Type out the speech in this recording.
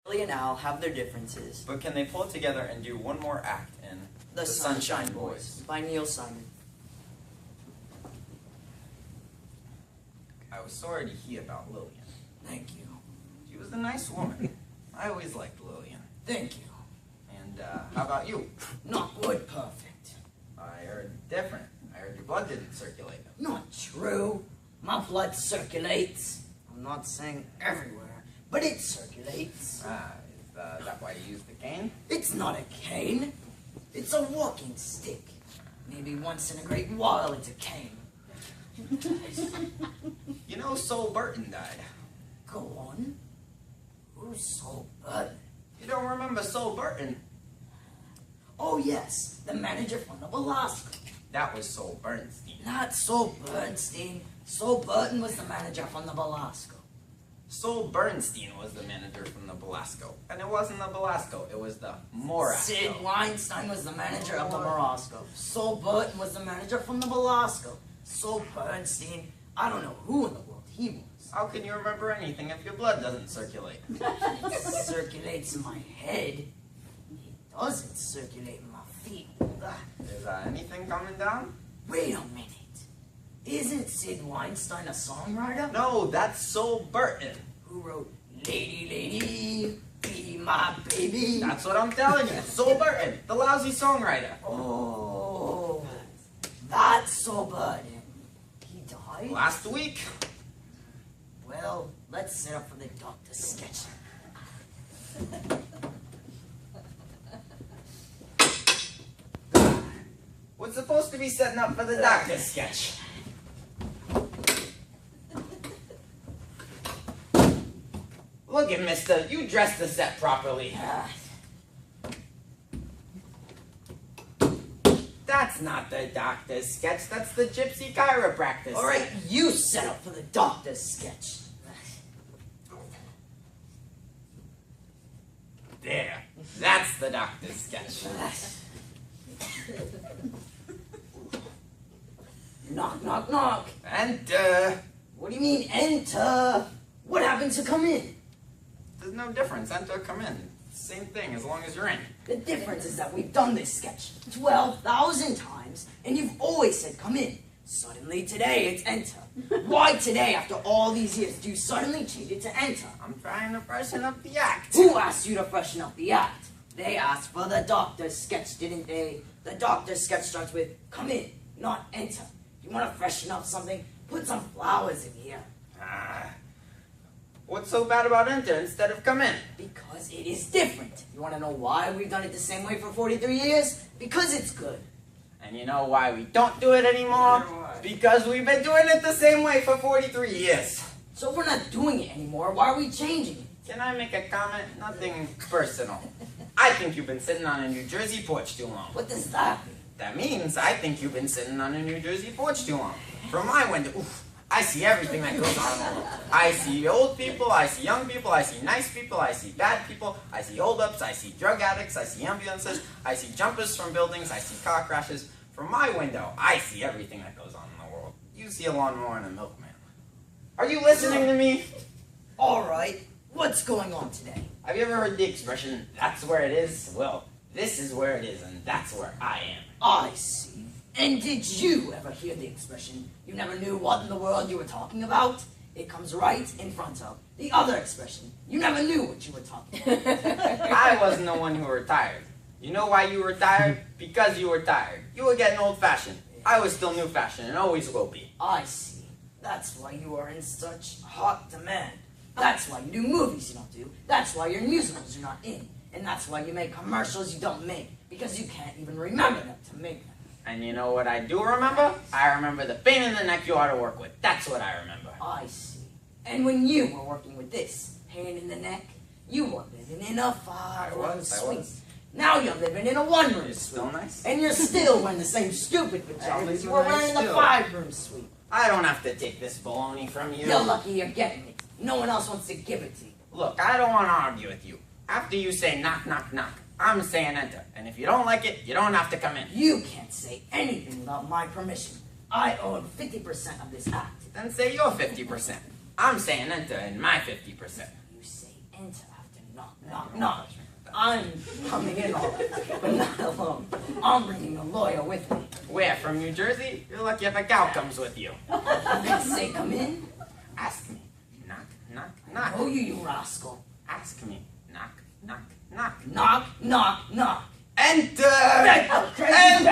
Billy and Al have their differences. But can they pull together and do one more act in The Sunshine Boys by Neil Simon. I was sorry to hear about Lillian. Thank you. She was a nice woman. I always liked Lillian. Thank you. And how about you? Not good, perfect. I heard different. I heard your blood didn't circulate. Not true. My blood circulates. I'm not saying everywhere, but it circulates. Is that why you used the cane? It's not a cane. It's a walking stick. Maybe once in a great while it's a cane. You know, Sol Burton died. Go on. Who's Sol Burton? You don't remember Sol Burton? Oh yes, the manager from the Belasco. That was Sol Bernstein. Not Sol Bernstein. Sol Burton was the manager from the Belasco. Sol Bernstein was the manager from the Belasco. And it wasn't the Belasco, it was the Morasco. Sid Weinstein was the manager of the Morasco. Sol Burton was the manager from the Belasco. Sol Bernstein, I don't know who in the world he was. How can you remember anything if your blood doesn't circulate? It circulates in my head. It doesn't circulate in my feet. Is anything coming down? Wait a minute. Isn't Sid Weinstein a songwriter? No, that's Sol Burton. Who wrote Lady, Lady, Be My Baby? That's what I'm telling you. Sol Burton, the lousy songwriter. Oh, that's Sol Burton. He died? Last week. Well, let's set up for the doctor's sketch. What's supposed to be setting up for the doctor's sketch? Look at mister, you dressed the set properly. That's not the doctor's sketch, that's the gypsy chiropractor. All right, you set up for the doctor's sketch. There, that's the doctor's sketch. Knock, knock, knock. Enter. What do you mean, enter? What happened to come in? There's no difference, enter, come in. Same thing, as long as you're in. The difference is that we've done this sketch 12,000 times, and you've always said come in. Suddenly today, it's enter. Why today, after all these years, do you suddenly change it to enter? I'm trying to freshen up the act. Who asked you to freshen up the act? They asked for the doctor's sketch, didn't they? The doctor's sketch starts with come in, not enter. If you want to freshen up something, put some flowers in here. What's so bad about enter instead of come in? Because it is different. You want to know why we've done it the same way for 43 years? Because it's good. And you know why we don't do it anymore? Because we've been doing it the same way for 43 years. So if we're not doing it anymore, why are we changing it? Can I make a comment? Nothing personal. I think you've been sitting on a New Jersey porch too long. What does that mean? That means I think you've been sitting on a New Jersey porch too long. From my window, I see everything that goes on. I see old people, I see young people, I see nice people, I see bad people, I see hold-ups, I see drug addicts, I see ambulances, I see jumpers from buildings, I see car crashes. From my window, I see everything that goes on in the world. You see a lawnmower and a milkman. Are you listening to me? All right, what's going on today? Have you ever heard the expression, that's where it is? Well, this is where it is, and that's where I am. I see. And did you ever hear the expression, you never knew what in the world you were talking about? It comes right in front of the other expression, you never knew what you were talking about. I wasn't the one who retired. You know why you retired? Because you were tired. You were getting old-fashioned. I was still new-fashioned and always will be. I see. That's why you are in such hot demand. That's why you do movies you don't do. That's why you're in musicals you're not in. And that's why you make commercials you don't make. Because you can't even remember them to make them. And you know what I do remember? I remember the pain in the neck you ought to work with. That's what I remember. I see. And when you were working with this pain in the neck, you were living in a 5-room suite. Now you're living in a 1-room It's suite. still nice. And you're still wearing the same stupid pajamas you were nice wearing in the still. 5-room suite. I don't have to take this baloney from you. You're lucky you're getting it. No one else wants to give it to you. Look, I don't want to argue with you. After you say knock, knock, knock, I'm saying enter. And if you don't like it, you don't have to come in. You can't say anything without my permission. I own 50% of this act. Then say your 50%. I'm saying enter in my 50%. You say enter after knock, knock, knock. I'm coming in all, but not alone. I'm bringing a lawyer with me. Where, from New Jersey? You're lucky if a cow comes with you. I say come in. Ask me. Knock, knock, knock. Oh, you rascal. Ask me. Knock, knock, knock. Knock, knock, knock. Enter! Get the crazy Enter!